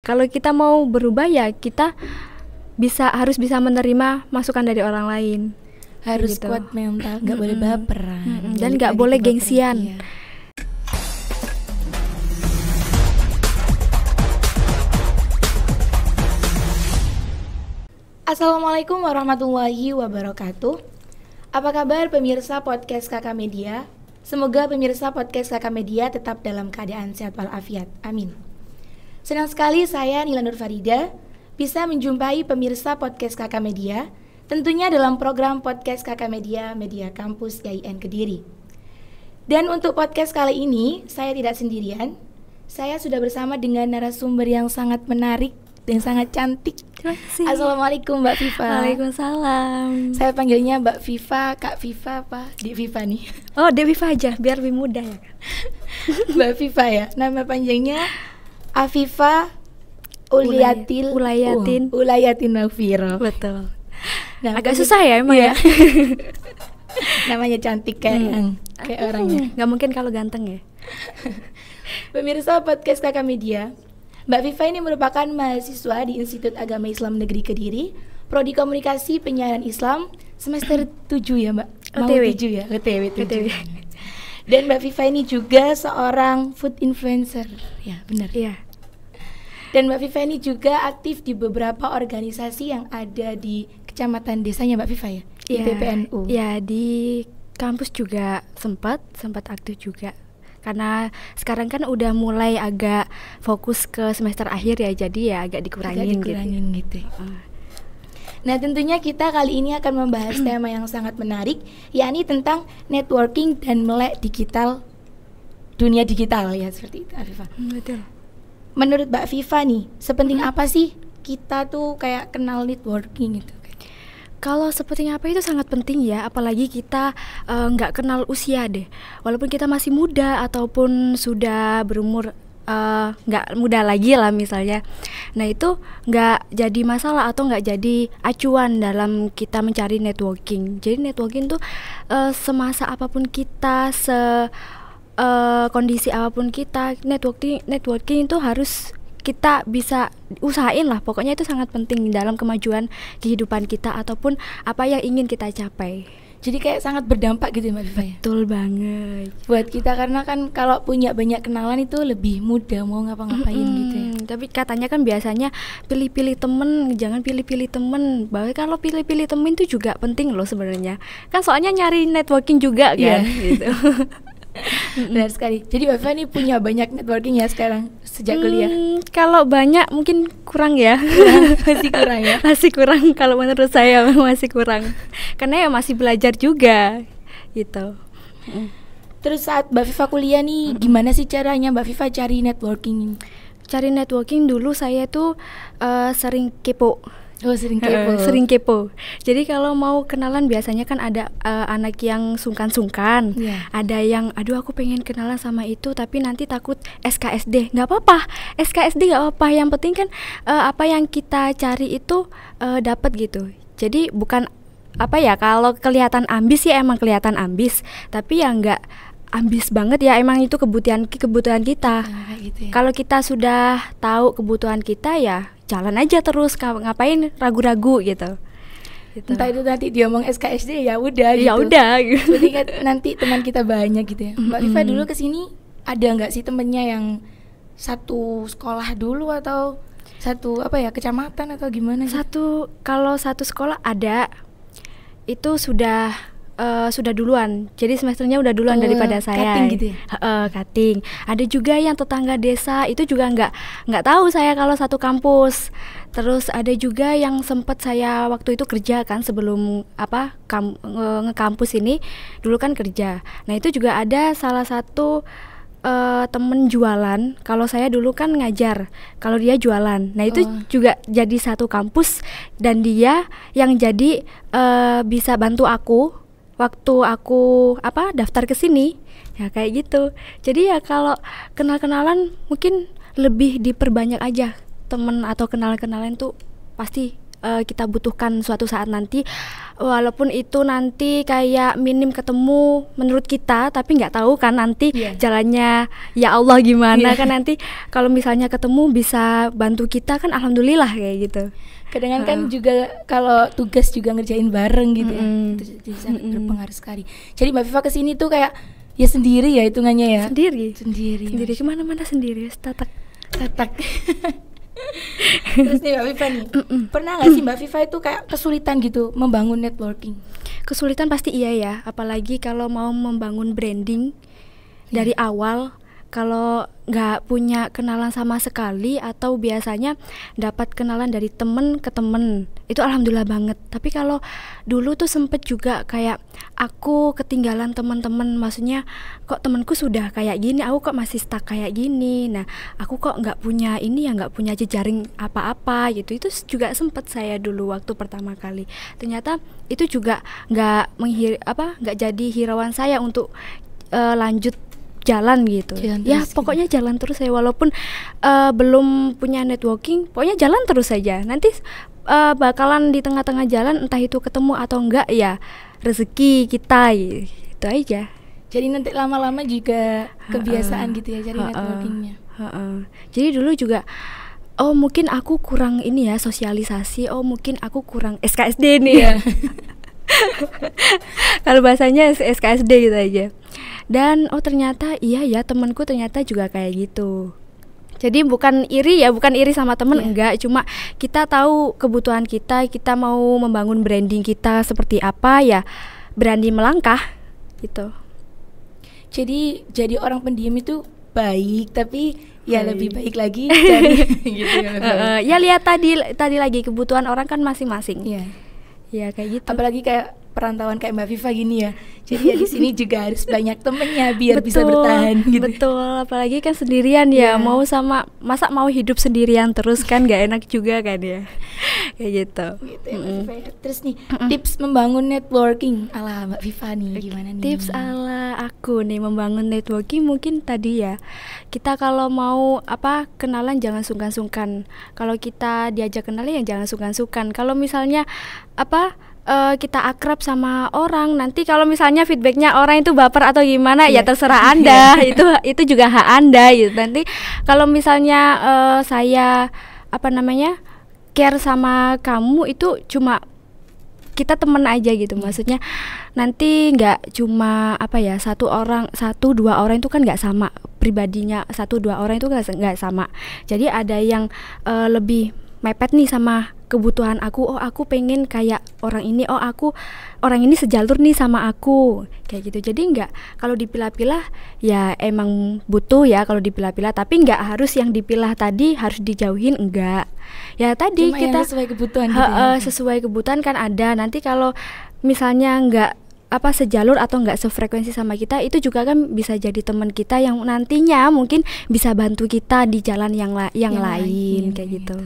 Kalau kita mau berubah ya kita harus bisa menerima masukan dari orang lain. Harus gitu. Kuat mental, nggak boleh baperan. Dan nggak boleh gengsian. Iya. Assalamualaikum warahmatullahi wabarakatuh. Apa kabar pemirsa podcast Kakak Media? Semoga pemirsa podcast Kakak Media tetap dalam keadaan sehat walafiat. Amin. Senang sekali saya Nila Nur Farida bisa menjumpai pemirsa podcast Kakak Media, tentunya dalam program podcast Kakak Media, Media Kampus IAIN Kediri. Dan untuk podcast kali ini, saya tidak sendirian. Saya sudah bersama dengan narasumber yang sangat menarik dan sangat cantik. Terima kasih. Assalamualaikum Mbak Viva. Waalaikumsalam. Saya panggilnya Mbak Viva, Kak Viva apa? Dik Viva nih. Oh, Dek Viva aja biar lebih mudah ya. Mbak Viva ya. Nama panjangnya Afifa Ulayatin Nawfiro. Betul. Nah, Agak susah ya emang ya. Namanya cantik kayak orangnya. Nggak mungkin kalau ganteng ya. Pemirsa podcast Kakak Media, Mbak Viva ini merupakan mahasiswa di Institut Agama Islam Negeri Kediri, Prodi Komunikasi Penyiaran Islam, semester 7 ya Mbak? OTW. 7 ya? OTW 7. Dan Mbak Viva ini juga seorang food influencer. Ya benar. Iya. Dan Mbak Viva ini juga aktif di beberapa organisasi yang ada di kecamatan desanya Mbak Viva ya? Di PPNU. Ya, di kampus juga sempat aktif juga. Karena sekarang kan udah mulai agak fokus ke semester akhir ya, jadi ya agak dikurangin gitu. Nah, tentunya kita kali ini akan membahas tema yang sangat menarik, yakni tentang networking dan melek digital, dunia digital ya, seperti itu Viva. Betul. Menurut Mbak Viva nih, sepenting apa sih kita tuh kayak kenal networking gitu? Kalau seperti apa itu sangat penting ya, apalagi kita nggak kenal usia deh. Walaupun kita masih muda ataupun sudah berumur nggak muda lagi lah misalnya. Nah itu nggak jadi masalah atau nggak jadi acuan dalam kita mencari networking. Jadi networking tuh semasa apapun kita, kondisi apapun kita, networking itu harus kita bisa usahain lah. Pokoknya itu sangat penting dalam kemajuan kehidupan kita ataupun apa yang ingin kita capai. Jadi kayak sangat berdampak gitu Mbak Viva ya? Betul banget buat kita, karena kan kalau punya banyak kenalan itu lebih mudah mau ngapa-ngapain gitu ya. Tapi katanya kan biasanya pilih-pilih temen, jangan pilih-pilih temen. Bahwa kalau pilih-pilih temen itu juga penting loh sebenarnya. Kan soalnya nyari networking juga kan gitu. Benar sekali. Jadi Mbak Viva ini punya banyak networking ya sekarang sejak kuliah? Kalau banyak mungkin kurang ya. Masih kurang ya? Masih kurang, kalau menurut saya masih kurang. Karena ya masih belajar juga gitu. Terus saat Mbak Viva kuliah nih, gimana sih caranya Mbak Viva cari networking? Cari networking dulu saya tuh sering kepo. Oh, sering kepo. Sering kepo. Jadi kalau mau kenalan biasanya kan ada anak yang sungkan-sungkan, ada yang aduh aku pengen kenalan sama itu tapi nanti takut SKSD. Nggak apa-apa, SKSD nggak apa-apa. Yang penting kan apa yang kita cari itu dapat gitu. Jadi bukan apa ya, kalau kelihatan ambis ya emang kelihatan ambis, tapi ya nggak ambis banget ya, emang itu kebutuhan kita. Gitu ya. Kalau kita sudah tahu kebutuhan kita ya jalan aja terus, ngapain ragu-ragu gitu. Entah itu nanti dia ngomong SKSD ya udah gitu. Ya udah gitu. Berarti kan nanti teman kita banyak gitu ya. Mbak Viva dulu kesini ada nggak sih temennya yang satu sekolah dulu atau satu kecamatan atau gimana gitu? Kalau satu sekolah ada, itu sudah duluan, jadi semesternya udah duluan daripada saya. Cutting gitu ya? Cutting. Ada juga yang tetangga desa, itu juga nggak tahu saya kalau satu kampus. Terus ada juga yang sempat saya waktu itu kerja kan sebelum ngekampus ini, dulu kan kerja. Nah itu juga ada salah satu temen jualan. Kalau saya dulu kan ngajar, kalau dia jualan. Nah itu juga jadi satu kampus, dan dia yang jadi bisa bantu aku waktu aku daftar ke sini ya kayak gitu. Jadi ya kalau kenal-kenalan mungkin lebih diperbanyak aja temen atau kenalan-kenalan tuh pasti kita butuhkan suatu saat nanti, walaupun itu nanti kayak minim ketemu menurut kita, tapi nggak tahu kan nanti jalannya ya Allah gimana kan nanti kalau misalnya ketemu bisa bantu kita kan alhamdulillah kayak gitu. Kadang kan juga kalau tugas juga ngerjain bareng gitu ya, itu jadi sangat berpengaruh sekali. Jadi Mbak Viva kesini tuh kayak ya sendiri ya hitungannya ya. Sendiri kemana-mana sendiri, tatak. Terus nih Mbak Viva nih, pernah nggak sih Mbak Viva itu kayak kesulitan gitu membangun networking? Kesulitan pasti iya ya, apalagi kalau mau membangun branding dari awal. Kalau nggak punya kenalan sama sekali atau biasanya dapat kenalan dari temen ke temen, itu alhamdulillah banget. Tapi kalau dulu tuh sempet juga kayak aku ketinggalan teman-teman, maksudnya kok temanku sudah kayak gini, aku kok masih stuck kayak gini. Nah aku kok nggak punya ini ya, nggak punya jejaring apa-apa gitu. Itu juga sempet saya dulu waktu pertama kali. Ternyata itu juga nggak jadi hirauan saya untuk lanjut jalan gitu. Pokoknya jalan terus ya, walaupun belum punya networking, pokoknya jalan terus saja. Nanti bakalan di tengah-tengah jalan entah itu ketemu atau enggak ya rezeki kita itu aja. Jadi nanti lama-lama juga kebiasaan gitu ya cari networkingnya. Jadi dulu juga mungkin aku kurang ini ya sosialisasi, mungkin aku kurang SKSD nih ya. Kalau bahasanya SKSD gitu aja. Dan ternyata iya ya temanku ternyata juga kayak gitu. Jadi bukan iri sama temen, enggak, cuma kita tahu kebutuhan kita mau membangun branding kita seperti apa ya, berani melangkah gitu. Jadi orang pendiam itu baik, tapi ya lebih baik lagi dari gitu ya. Ya lihat tadi lagi kebutuhan orang kan masing-masing. Ya kayak gitu. Apalagi kayak perantauan kayak Mbak Viva gini ya. Jadi ya di sini juga harus banyak temennya biar bisa bertahan gitu. Betul, apalagi kan sendirian ya. Masa mau hidup sendirian terus kan gak enak juga kan ya. Kayak gitu. Gitu ya Mbak Viva. Terus nih tips membangun networking ala Mbak Viva nih gimana nih? Tips ala aku nih membangun networking mungkin tadi ya. Kita kalau mau kenalan jangan sungkan-sungkan. Kalau kita diajak kenalan ya jangan sungkan-sungkan. Kalau misalnya kita akrab sama orang, nanti kalau misalnya feedbacknya orang itu baper atau gimana ya terserah Anda. itu juga hak Anda gitu. Nanti kalau misalnya saya care sama kamu itu cuma kita temen aja gitu. Maksudnya nanti nggak cuma satu dua orang itu kan nggak sama pribadinya, 1-2 orang itu nggak sama. Jadi ada yang lebih mepet nih sama kebutuhan aku. Aku pengen kayak orang ini, orang ini sejalur nih sama aku kayak gitu. Jadi nggak, kalau dipilah-pilah ya emang butuh ya kalau dipilah-pilah, tapi nggak harus yang dipilah tadi harus dijauhin, enggak. Ya tadi cuma kita sesuai kebutuhan gitu ya. Sesuai kebutuhan kan ada. Nanti kalau misalnya nggak sejalur atau nggak sefrekuensi sama kita, itu juga kan bisa jadi teman kita yang nantinya mungkin bisa bantu kita di jalan yang lain kayak gitu.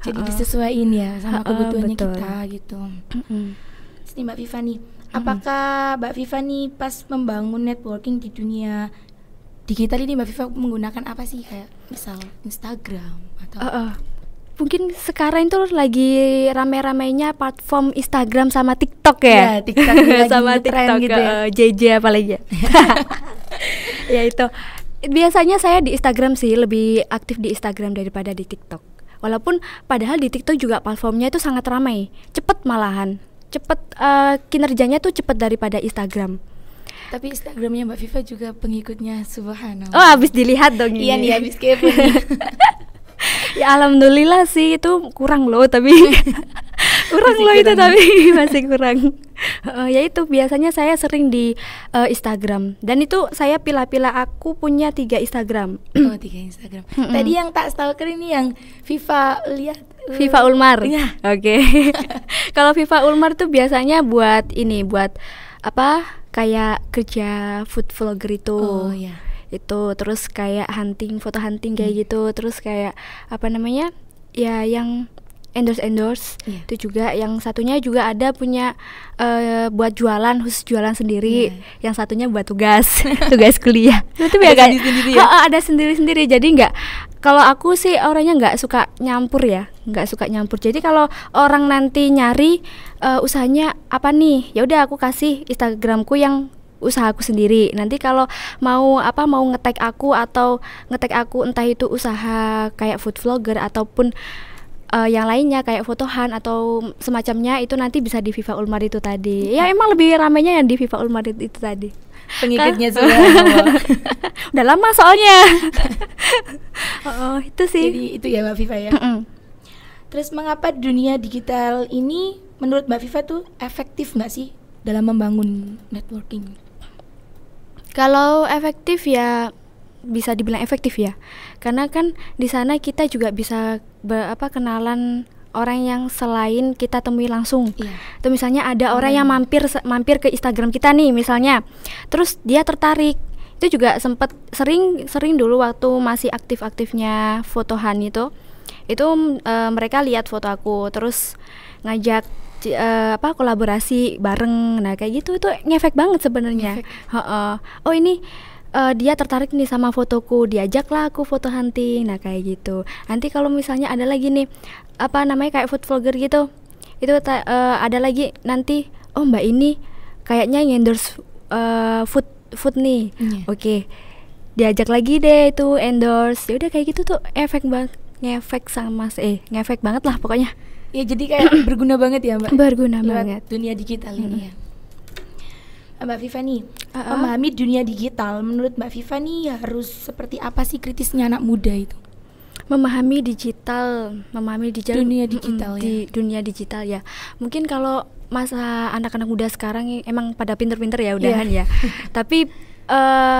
Jadi disesuaiin ya sama kebutuhannya kita gitu. Terus nih Mbak Viva nih, apakah Mbak Viva nih pas membangun networking di dunia digital ini Mbak Viva menggunakan apa sih, kayak misal Instagram atau mungkin sekarang itu lagi rame-ramenya platform Instagram sama TikTok ya. TikTok sama TikTok gitu ya. JJ apalagi. Ya itu. Biasanya saya di Instagram sih, lebih aktif di Instagram daripada di TikTok. Walaupun padahal di TikTok juga platformnya itu sangat ramai, cepet malahan, kinerjanya tuh cepet daripada Instagram. Tapi Instagramnya Mbak Viva juga pengikutnya subhanallah. Habis dilihat dong ini. Iya nih, habis kepo nih. Ya alhamdulillah sih, itu kurang loh tapi tapi masih kurang. Ya itu biasanya saya sering di Instagram, dan itu saya pilah-pilah, aku punya 3 Instagram. 3 Instagram. Tadi yang tak stalker ini yang Viva lihat, Viva Ulmar. Ya. Oke. Kalau Viva Ulmar tuh biasanya buat kayak kerja food vlogger itu. Itu terus kayak foto hunting kayak gitu. Terus kayak ya yang endorse itu juga. Yang satunya juga ada punya buat jualan, khusus jualan sendiri. Yang satunya buat tugas kuliah. Itu ada sendiri-sendiri ya? Ada sendiri-sendiri. Jadi nggak, Kalau aku sih orangnya nggak suka nyampur ya, nggak suka nyampur. Jadi kalau orang nanti nyari usahanya apa nih, ya udah aku kasih Instagramku yang usahaku sendiri. Nanti kalau mau nge-tag aku atau nge-tag aku entah itu usaha kayak food vlogger ataupun yang lainnya kayak fotohan atau semacamnya, itu nanti bisa di Viva Ulmar itu tadi. Ya emang lebih ramainya yang di Viva Ulmar itu tadi. Pengikutnya sudah udah lama soalnya. Itu sih. Jadi itu ya Mbak Viva ya. Terus mengapa dunia digital ini menurut Mbak Viva tuh efektif nggak sih dalam membangun networking? Kalau efektif ya bisa dibilang efektif ya, karena kan di sana kita juga bisa kenalan orang yang selain kita temui langsung. Itu misalnya ada orang yang mampir ke Instagram kita nih misalnya, terus dia tertarik. Itu juga sempet sering dulu waktu masih aktif-aktifnya fotohan itu mereka lihat foto aku terus ngajak kolaborasi bareng. Nah kayak gitu itu ngefek banget sebenarnya. Oh ini dia tertarik nih sama fotoku, diajaklah aku foto hunting. Nah kayak gitu. Nanti kalau misalnya ada lagi nih kayak food vlogger gitu, itu ada lagi nanti, oh mbak ini kayaknya endorse food nih. Oke, diajak lagi deh itu endorse. Ya udah kayak gitu tuh ngefek banget lah pokoknya. Ya jadi kayak berguna banget ya mbak. Berguna banget dunia digital ini ya. Mbak Viva nih, memahami dunia digital menurut Mbak Viva nih harus seperti apa sih kritisnya anak muda itu? Memahami dunia digital ya. Dunia digital ya. Mungkin kalau masa anak-anak muda sekarang emang pada pinter-pinter ya udahan ya. Tapi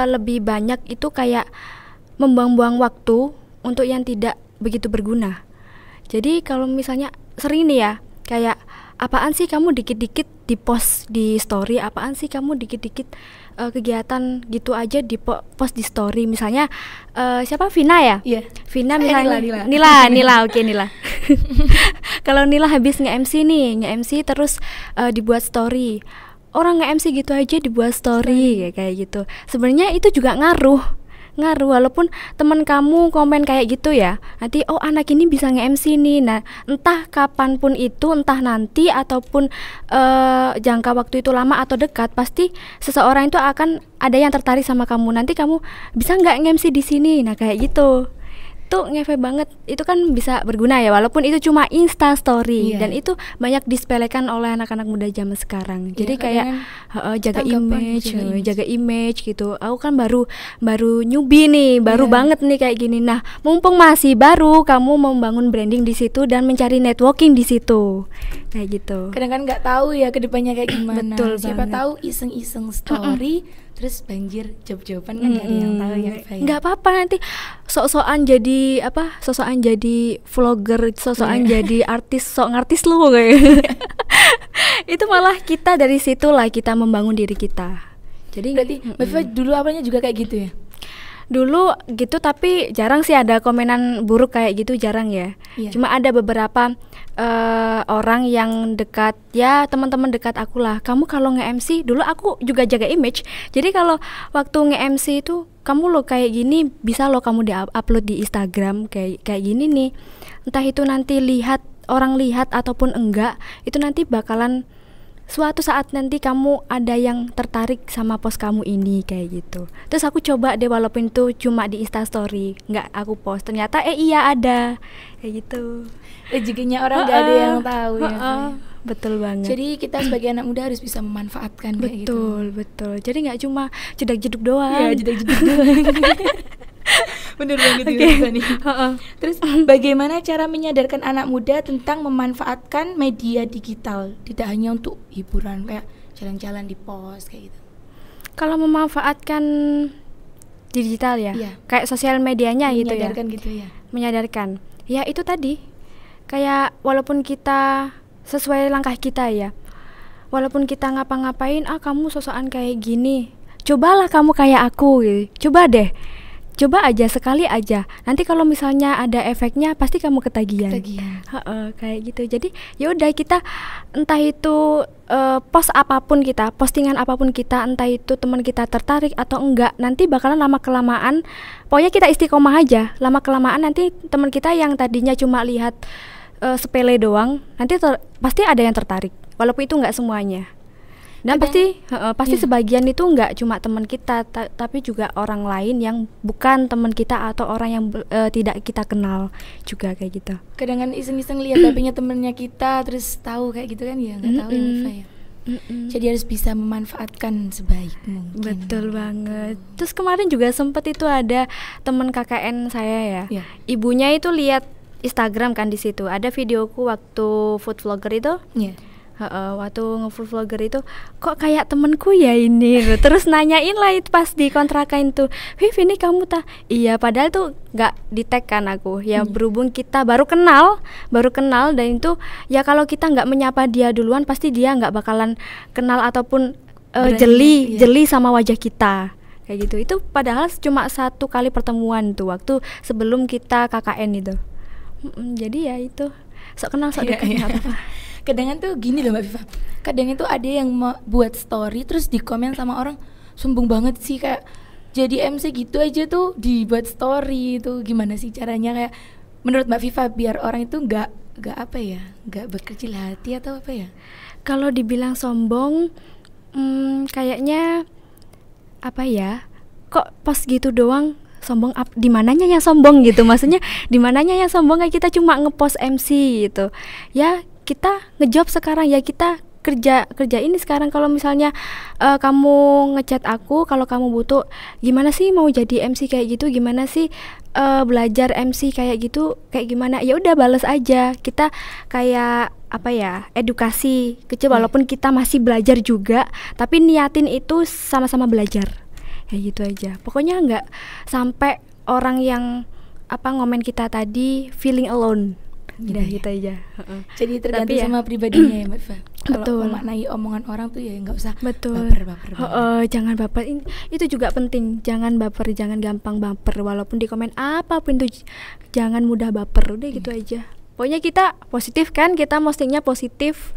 lebih banyak itu kayak membuang-buang waktu untuk yang tidak begitu berguna. Jadi kalau misalnya sering nih ya, kayak apaan sih kamu dikit-dikit di post di story, apaan sih kamu dikit-dikit kegiatan gitu aja di post di story. Misalnya siapa Vina ya? Vina misalnya Nila oke Nila. Kalau Nila habis nge-MC terus dibuat story. Orang nge-MC gitu aja dibuat story kayak gitu. Sebenarnya itu juga ngaruh walaupun teman kamu komen kayak gitu ya, nanti oh anak ini bisa nge-MC nih. Nah entah kapanpun itu, entah nanti ataupun jangka waktu itu lama atau dekat, pasti seseorang itu akan ada yang tertarik sama kamu. Nanti kamu bisa nggak nge-MC di sini? Nah kayak gitu tuh ngefek banget. Itu kan bisa berguna ya, walaupun itu cuma Insta story. Dan itu banyak disepelekan oleh anak-anak muda zaman sekarang. Jadi kayak jaga image gitu. Aku kan baru newbie nih, baru banget nih kayak gini. Nah mumpung masih baru, kamu membangun branding di situ dan mencari networking di situ kayak gitu. Kadang kan nggak tahu ya kedepannya kayak gimana. Betul Siapa banget. tahu iseng-iseng story terus banjir jawab-jawaban kan nggak ada yang tahu ya. Nggak apa-apa nanti sok-sokan jadi vlogger, sok-sokan jadi artis, sok ngartis lu kayak. Itu malah kita dari situlah kita membangun diri kita. Jadi Berarti Mbak Viva dulu awalnya juga kayak gitu ya? dulu gitu, tapi jarang sih ada komenan buruk kayak gitu, jarang ya. Cuma ada beberapa orang yang dekat ya, teman-teman dekat aku lah, kamu kalau nge-MC, dulu aku juga jaga image, jadi kalau waktu nge-MC itu kamu lo kayak gini, bisa lo kamu di-upload di Instagram kayak gini nih, entah itu nanti orang lihat ataupun enggak, itu nanti bakalan suatu saat nanti kamu ada yang tertarik sama post kamu ini kayak gitu. Terus aku coba deh, walaupun itu cuma di Instastory, nggak aku post, ternyata iya ada kayak gitu. Rezekinya orang nggak ada yang tahu ya. Betul banget. Jadi kita sebagai anak muda harus bisa memanfaatkan kayak gitu. Betul. Jadi nggak cuma jedak-jeduk doang. Iya, jedak-jeduk doang. Bener banget juga nih. Terus bagaimana cara menyadarkan anak muda tentang memanfaatkan media digital, tidak hanya untuk hiburan kayak jalan-jalan di pos kayak gitu? Kalau memanfaatkan digital ya, kayak sosial medianya gitu ya. Menyadarkan gitu ya. Menyadarkan. Ya itu tadi. Kayak walaupun kita sesuai langkah kita ya. Walaupun kita ngapa-ngapain, kamu sosokan kayak gini. Cobalah kamu kayak aku gitu. Coba deh. coba aja sekali aja. Nanti kalau misalnya ada efeknya pasti kamu ketagihan. Kayak gitu. Jadi ya udah kita entah itu post apapun kita, postingan apapun kita, entah itu teman kita tertarik atau enggak, nanti bakalan lama kelamaan pokoknya kita istiqomah aja. Lama kelamaan nanti teman kita yang tadinya cuma lihat sepele doang, nanti pasti ada yang tertarik. Walaupun itu enggak semuanya. Dan pasti sebagian itu nggak cuma teman kita, tapi juga orang lain yang bukan teman kita atau orang yang tidak kita kenal juga kayak gitu. Kadang kan iseng-iseng lihat HP-nya temennya kita, terus tahu kayak gitu kan ya, nggak tahu ya Mbak ya. Jadi harus bisa memanfaatkan sebaik mungkin. Betul banget. Terus kemarin juga sempet itu ada teman KKN saya ya. Ibunya itu lihat Instagram kan, di situ ada videoku waktu food vlogger itu. Waktu nge-food vlogger itu kok kayak temenku ya ini. Terus nanyain lah itu pas di kontrakan tuh, Viv ini kamu iya, padahal tuh nggak di tag kan aku ya. Berhubung kita baru kenal dan itu ya kalau kita nggak menyapa dia duluan pasti dia nggak bakalan kenal ataupun jeli sama wajah kita kayak gitu. Itu padahal cuma 1 kali pertemuan tuh waktu sebelum kita KKN itu. Jadi ya itu sok kenal sok dekat nggak apa-apa. Kadang tuh gini loh Mbak Viva, kadang itu ada yang buat story terus di komen sama orang, sombong banget sih, kayak jadi MC gitu aja tuh dibuat story. Itu gimana sih caranya, kayak menurut Mbak Viva biar orang itu nggak berkecil hati atau apa ya? Kalau dibilang sombong, kayaknya apa ya, kok post gitu doang sombong, di mananya yang sombong gitu. Maksudnya di mananya yang sombong, kayak kita cuma ngepost MC gitu ya. Kita ngejob sekarang ya, kita kerja ini sekarang. Kalau misalnya kamu ngechat aku, kalau kamu butuh gimana sih mau jadi MC kayak gitu, gimana sih belajar MC kayak gitu, kayak gimana, ya udah bales aja. Kita kayak apa ya, edukasi kecil, walaupun kita masih belajar juga, tapi niatin itu sama-sama belajar kayak gitu aja. Pokoknya nggak sampai orang yang ngomen kita tadi feeling alone. Udah gitu aja. Jadi tergantung sama pribadinya ya Mbak Viva. Kalau memaknai omongan orang tuh ya nggak usah baper. Jangan baper. Itu juga penting. Jangan baper, jangan gampang baper. Walaupun di komen apapun itu jangan mudah baper. Udah gitu aja. Pokoknya kita positif kan, kita postingnya positif.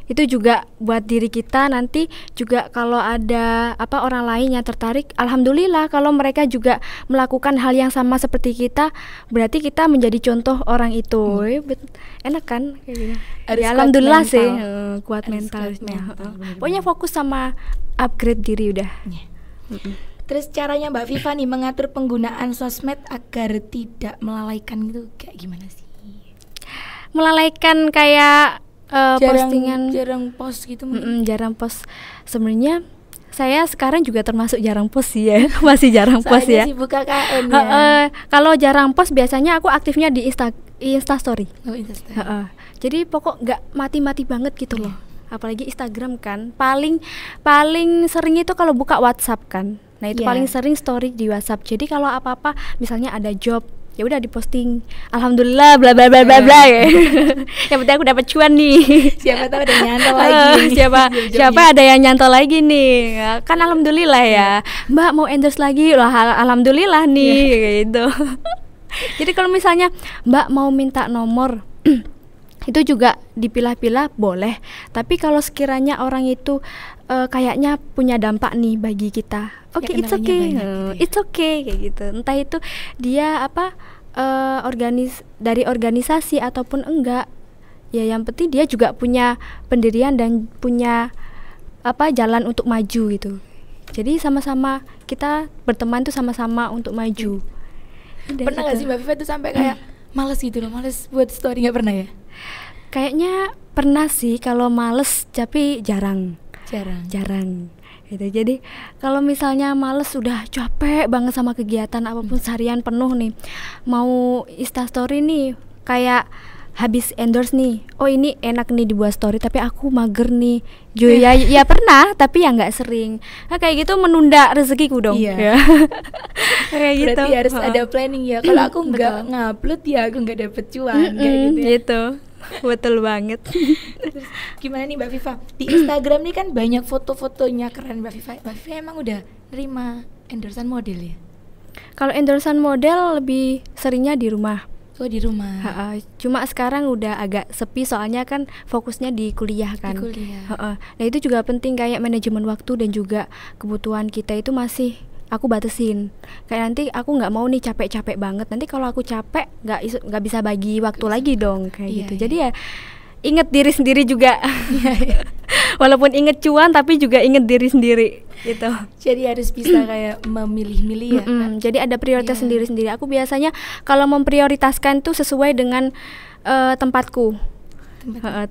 Itu juga buat diri kita, nanti juga kalau ada orang lain yang tertarik, alhamdulillah. Kalau mereka juga melakukan hal yang sama seperti kita, berarti kita menjadi contoh orang itu. Enak kan kayak gitu. Ya, alhamdulillah sih kuat mentalnya. Pokoknya fokus sama upgrade diri udah. Terus caranya Mbak Viva nih mengatur penggunaan sosmed agar tidak melalaikan gitu, kayak gimana sih? Melalaikan kayak jarang post gitu. Jarang post. Sebenarnya saya sekarang juga termasuk jarang post sih ya. Masih jarang post ya. Sibuk KKN ya. Kalau jarang post biasanya aku aktifnya di Insta story. Jadi pokok nggak mati-mati banget gitu loh. Apalagi Instagram kan paling sering itu kalau buka WhatsApp kan. Nah itu paling sering story di WhatsApp. Jadi kalau apa-apa misalnya ada job, ya udah diposting, alhamdulillah bla bla bla bla bla. Yang penting aku dapat cuan nih. Siapa tahu ada yang nyantol lagi. Siapa ada yang nyantol lagi nih. Kan alhamdulillah ya. Mbak mau endorse lagi, lah alhamdulillah nih gitu. Jadi kalau misalnya Mbak mau minta nomor itu juga dipilah-pilah boleh. Tapi kalau sekiranya orang itu kayaknya punya dampak nih bagi kita, it's okay kayak gitu. Entah itu dia dari organisasi ataupun enggak, ya yang penting dia juga punya pendirian dan punya jalan untuk maju gitu. Jadi sama-sama kita berteman tuh sama-sama untuk maju. Pernah nggak sih Mbak Viva tuh sampai kayak males gitu loh, males buat story? Nggak pernah ya? Kayaknya pernah sih, kalau males, tapi jarang gitu. Jadi kalau misalnya males, udah capek banget sama kegiatan apapun, seharian penuh nih, mau instastory nih, kayak habis endorse nih, oh ini enak nih dibuat story tapi aku mager nih, ya pernah, tapi ya nggak sering. Nah, kayak gitu menunda rezekiku dong. Iya. Kayak gitu. Berarti harus ada planning ya. Kalau aku nggak ngupload ya aku nggak dapet cuan kayak gitu ya. Gitu. Betul banget. Terus, gimana nih Mbak Viva? Di Instagram nih kan banyak foto-fotonya keren Mbak Viva. Mbak Viva emang udah nerima endorsean model ya? Kalau endorsean model lebih seringnya di rumah. Oh, di rumah. Cuma sekarang udah agak sepi soalnya kan fokusnya di kuliah kan. Di kuliah. Nah itu juga penting, kayak manajemen waktu dan juga kebutuhan kita itu masih aku batasin. Kayak nanti aku nggak mau nih capek-capek banget. Nanti kalau aku capek nggak bisa bagi waktu lagi dong kayak gitu. Jadi ya inget diri sendiri juga. Walaupun inget cuan tapi juga inget diri sendiri gitu. Jadi harus bisa kayak memilih-milih ya. Jadi ada prioritas sendiri-sendiri. Aku biasanya kalau memprioritaskan tuh sesuai dengan tempatku.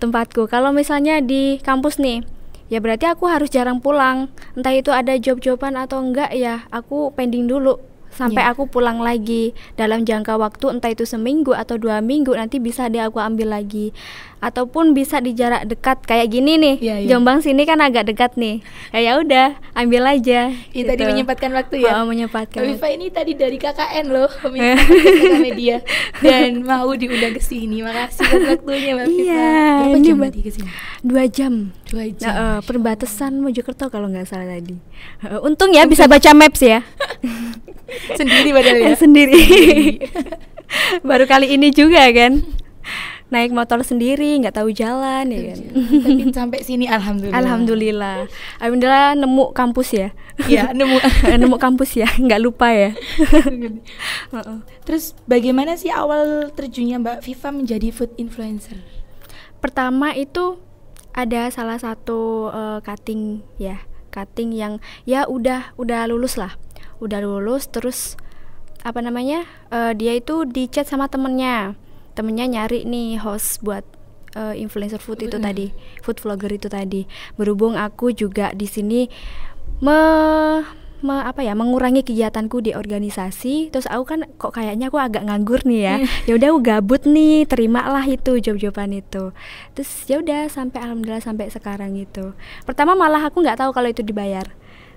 Tempatku. Kalau misalnya di kampus nih, ya berarti aku harus jarang pulang. Entah itu ada job-joban atau enggak ya, aku pending dulu sampai aku pulang lagi dalam jangka waktu entah itu seminggu atau 2 minggu, nanti bisa aku ambil lagi. Ataupun bisa di jarak dekat kayak gini nih. Jombang sini kan agak dekat nih. Ya udah, ambil aja. Gitu. Tadi menyempatkan waktu ya. Menyempatkan. Mbak Viva ini tadi dari KKN loh, pemirsa KKN Media, dan mau diundang ke sini. Makasih buat waktunya Mbak Viva. Berapa jam tadi ke sini? 2 jam. 2 jam. Perbatasan Mojokerto kalau nggak salah tadi. Untung ya bisa baca maps ya. Sendiri padahal ya. Sendiri. Baru kali ini juga kan. Naik motor sendiri, nggak tahu jalan ya kan. Tapi sampai sini alhamdulillah. Alhamdulillah nemu kampus ya. Iya, nemu kampus ya, nggak lupa ya. Terus bagaimana sih awal terjunnya Mbak Viva menjadi food influencer? Pertama itu ada salah satu cutting yang ya udah lulus lah. Udah lulus terus dia itu di chat sama temennya nyari nih host buat influencer food itu tadi, food vlogger itu tadi. Berhubung aku juga di sini mengurangi kegiatanku di organisasi, terus aku kan kok kayaknya aku agak nganggur nih ya. Ya udah aku gabut nih, terimalah itu job-joban itu. Terus ya udah alhamdulillah sampai sekarang itu. Pertama malah aku nggak tahu kalau itu dibayar.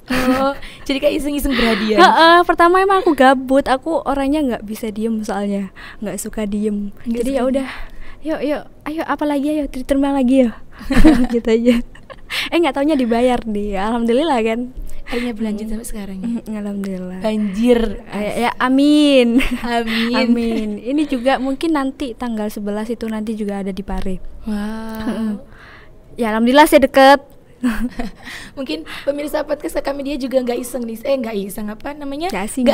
Oh, jadi kayak iseng-iseng berhadiah. Pertama emang aku gabut, aku orangnya nggak bisa diem soalnya, nggak suka diem. Jadi ya udah, yuk, ayo apa lagi, ayo diterima lagi ya, gitu aja. Nggak taunya dibayar nih, alhamdulillah kan. Akhirnya berlanjut sampai sekarang. Alhamdulillah. Banjir. Ya amin. Amin. Ini juga mungkin nanti tanggal 11 itu nanti juga ada di Pare. Wow. Ya alhamdulillah saya deket. Mungkin pemirsa podcast KK Media juga nggak iseng nih, nggak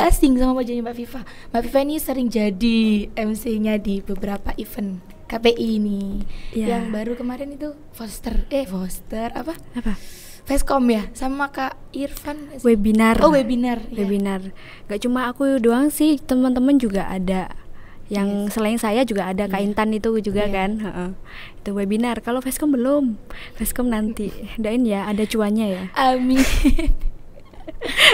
asing sama wajahnya Mbak Viva. Mbak Viva ini sering jadi MC-nya di beberapa event KPI ini. Yang baru kemarin itu Foster apa? Fescom ya, sama Kak Irfan. Webinar. Oh, webinar. Gak cuma aku doang sih, teman-teman juga ada. Yang selain saya juga ada Kak Intan itu juga kan. Itu webinar. Kalau Fescom belum. Fescom nanti. Doain ya ada cuannya ya. Amin.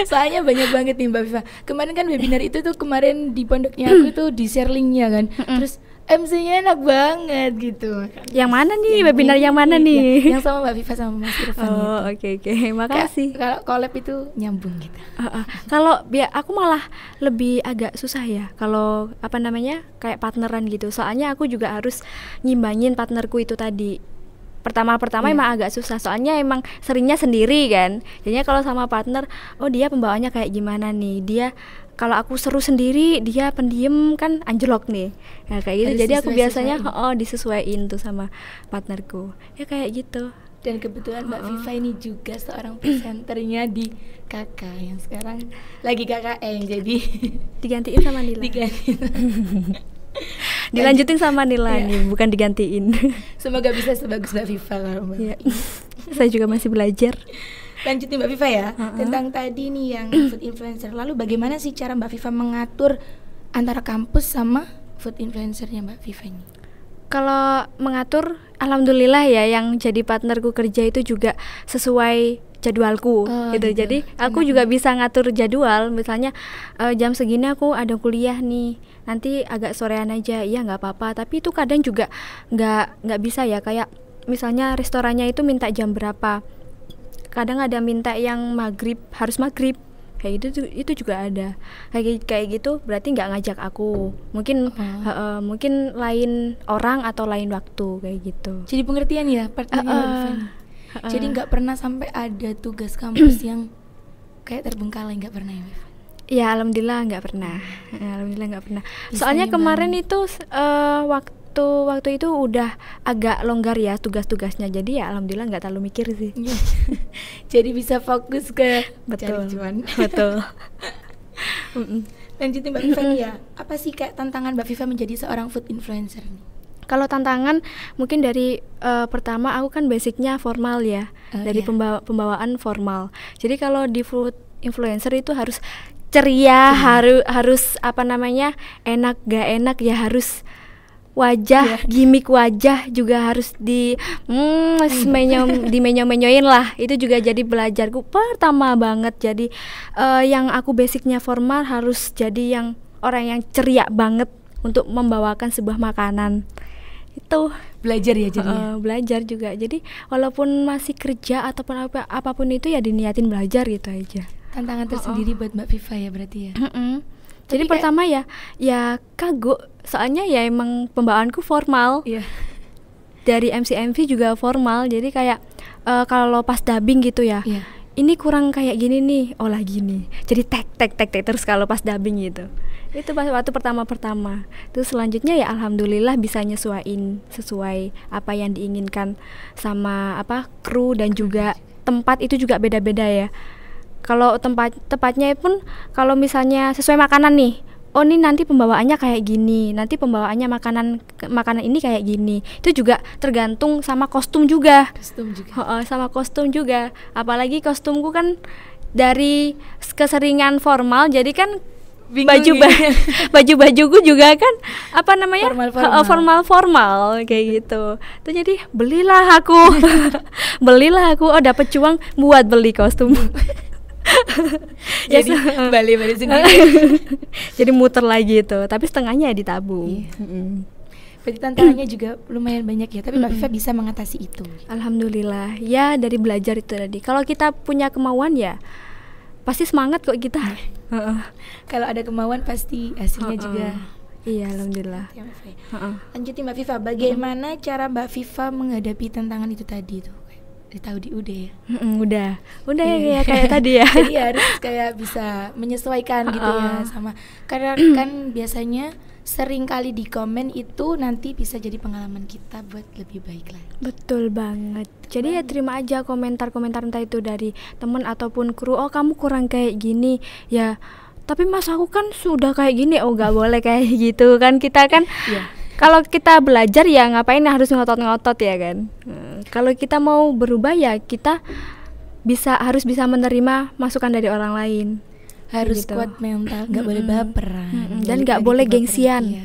Soalnya banyak banget nih Mbak Viva. Kemarin kan webinar itu tuh kemarin di pondoknya aku tuh di share linknya kan. Terus MC-nya enak banget gitu. Yang mana nih? Webinar yang mana nih? Yang sama Mbak Viva sama Mas Irfan. Oh, oke. Makasih. Kalau collab itu nyambung gitu. Kalau aku malah lebih agak susah ya. Kalau kayak partneran gitu. Soalnya aku juga harus nyimbangin partnerku itu tadi. Pertama emang agak susah. Soalnya emang seringnya sendiri kan. Jadinya kalau sama partner, dia pembawaannya kayak gimana nih? Dia kalau aku seru sendiri, dia pendiam kan anjlok nih. Ya kayak gitu. Jadi aku biasanya disesuaiin tuh sama partnerku. Ya kayak gitu. Dan kebetulan Mbak Viva ini juga seorang presenternya di KK yang sekarang lagi KKN, jadi digantiin sama Nila. Dilanjutin sama Nila nih, bukan digantiin. Semoga bisa sebagus Mbak Viva kalau Mbak. Saya juga masih belajar. Lanjutin Mbak Viva ya, tentang tadi nih yang food influencer. Lalu bagaimana sih cara Mbak Viva mengatur antara kampus sama food influencernya Mbak Viva ini? Kalau mengatur, alhamdulillah ya, yang jadi partnerku kerja itu juga sesuai jadwalku gitu. Jadi aku juga bisa ngatur jadwal. Misalnya jam segini aku ada kuliah nih, nanti agak sorean aja, iya nggak apa-apa. Tapi itu kadang juga nggak bisa ya. Kayak misalnya restorannya itu minta jam berapa. Kadang ada minta yang harus maghrib, kayak itu juga ada. Kayak gitu berarti nggak ngajak aku. Mungkin mungkin lain orang atau lain waktu kayak gitu. Jadi pengertian ya partnernya. Jadi nggak pernah sampai ada tugas kampus yang kayak terbengkalai, nggak pernah ya? Ya alhamdulillah nggak pernah. Alhamdulillah nggak pernah. Bisa Soalnya kemarin ngimbangi. itu waktu itu udah agak longgar ya tugas-tugasnya. Jadi ya alhamdulillah nggak terlalu mikir sih. Jadi bisa fokus ke Betul. cari cuan. Betul. Mm-mm. Lanjutin Mbak Viva nih ya. Apa sih kayak tantangan Mbak Viva menjadi seorang food influencer nih? Kalau tantangan mungkin dari pertama aku kan basicnya formal ya, dari Iya. pembawaan formal. Jadi kalau di food influencer itu harus ceria, harus apa namanya, enak gak enak ya harus wajah, gimmick wajah juga harus dimenyo-menyoin lah. Itu juga jadi belajarku pertama banget. Jadi yang aku basicnya formal harus jadi yang orang yang ceria banget untuk membawakan sebuah makanan. Itu Belajar ya jadinya. belajar juga. Jadi walaupun masih kerja ataupun apapun itu ya diniatin belajar gitu aja. Tantangan tersendiri buat Mbak Viva ya berarti ya. Jadi kayak- pertama ya kagok, soalnya ya emang pembawaanku formal. Iya. Dari MC-MV juga formal. Jadi kayak kalau pas dubbing gitu ya, Iya. ini kurang kayak gini nih, olah gini. Jadi tek terus kalau pas dubbing gitu. Itu pas waktu pertama. Terus selanjutnya ya alhamdulillah bisa nyesuaiin sesuai apa yang diinginkan sama kru dan juga tempat itu juga beda-beda ya. Kalau tempatnya pun kalau misalnya sesuai makanan nih, oh ini nanti pembawaannya kayak gini, nanti pembawaannya makanan ini kayak gini. Itu juga tergantung sama kostum juga. Kostum juga. Sama kostum juga. Apalagi kostumku kan dari keseringan formal, jadi kan Bingung ya. baju-bajuku juga kan apa namanya Formal-formal. formal kayak gitu. Tuh jadi belilah aku oh dapet cuan buat beli kostum. Jadi balik sendiri. Jadi muter lagi itu, tapi setengahnya ya ditabung. Iya. Berarti tantangannya juga lumayan banyak ya, tapi Mbak Viva bisa mengatasi itu. Alhamdulillah ya, dari belajar itu tadi. Kalau kita punya kemauan ya pasti semangat kok kita. Kalau ada kemauan pasti hasilnya juga. Iya alhamdulillah. Ya, Mbak Viva. Lanjutin Mbak Viva, bagaimana cara Mbak Viva menghadapi tantangan itu tadi tuh? Udah tahu di UD ya. Udah Iya. ya kayak tadi ya. Jadi harus kayak bisa menyesuaikan gitu ya sama, karena kan biasanya sering kali di komen itu nanti bisa jadi pengalaman kita buat lebih baik lagi. Betul banget. Jadi ya terima aja komentar-komentar entah itu dari temen ataupun kru. Oh kamu kurang kayak gini ya. Tapi mas aku kan sudah kayak gini. Oh nggak boleh kayak gitu kan, kita kan. Iya. Kalau kita belajar ya ngapain harus ngotot-ngotot ya kan. Kalau kita mau berubah ya kita harus bisa menerima masukan dari orang lain. Harus Gitu. kuat mental, nggak boleh baperan. Dan Balik nggak lagi boleh ke baperan, gengsian. iya.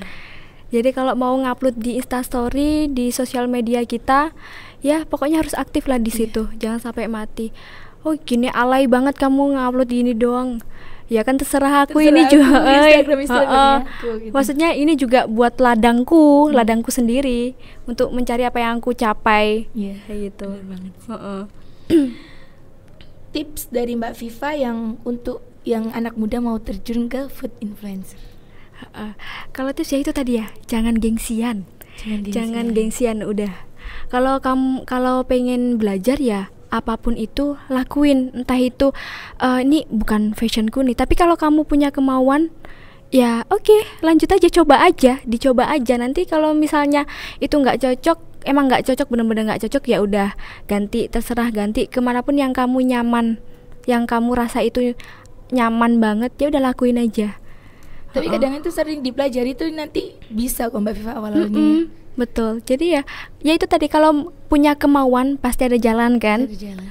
Jadi kalau mau ngupload di Instastory, di sosial media kita, ya pokoknya harus aktif lah di situ. Jangan sampai mati. Oh gini alay banget kamu ngupload gini doang. Ya kan terserah aku, ini juga. Instagramnya aku, gitu. Maksudnya ini juga buat ladangku sendiri untuk mencari apa yang aku capai. Iya, Kayak gitu. bener banget. Heeh. Tips dari Mbak Viva yang untuk yang anak muda mau terjun ke food influencer. Kalau tips ya itu tadi ya, jangan gengsian. Jangan gengsian. gengsian udah. Kalau pengen belajar ya apapun itu lakuin, entah itu ini bukan fashionku nih, tapi kalau kamu punya kemauan ya oke, lanjut aja, dicoba aja. Nanti kalau misalnya itu nggak cocok, emang nggak cocok, bener-bener nggak cocok, ya udah ganti, terserah ganti kemanapun yang kamu nyaman, yang kamu rasa itu nyaman banget, ya udah lakuin aja. Tapi kadang itu sering dipelajari tuh nanti bisa kok Mbak Viva awal-awalnya. Betul. Jadi ya itu tadi, kalau punya kemauan pasti ada jalan kan. Ada jalan.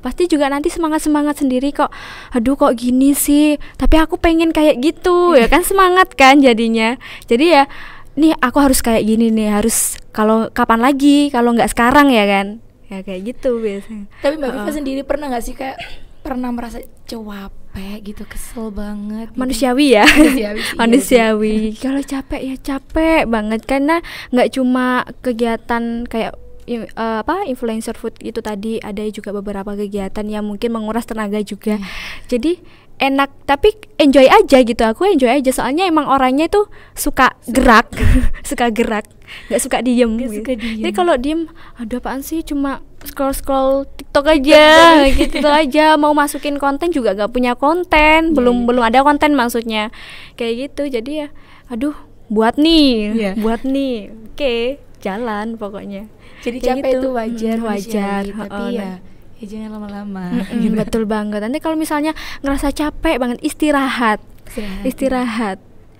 Pasti juga nanti semangat sendiri kok. Aduh kok gini sih, tapi aku pengen kayak gitu ya kan, semangat kan jadinya. Jadi ya nih aku harus kayak gini nih, harus, kalau kapan lagi kalau nggak sekarang ya kan, ya kayak gitu biasanya. Tapi Mbak Viva sendiri pernah nggak sih kayak pernah merasa capek gitu, kesel banget gitu? Manusiawi ya. Manusiawi sih, Manusiawi. Kalau capek ya capek banget, karena nggak cuma kegiatan kayak influencer food itu tadi, ada juga beberapa kegiatan yang mungkin menguras tenaga juga. Jadi enak, tapi enjoy aja gitu. Aku enjoy aja, soalnya emang orangnya itu suka gerak. Suka gerak, nggak suka diem. Nggak suka diem. Jadi kalau diem, aduh apaan sih, cuma scroll TikTok aja gitu aja, mau masukin konten juga gak punya konten, belum ada konten maksudnya kayak gitu. Jadi ya aduh buat nih oke, jalan pokoknya. Jadi Kayak capek gitu. itu wajar, Wajar, tapi ya jangan lama-lama. gitu. Betul banget. Nanti kalau misalnya ngerasa capek banget, istirahat.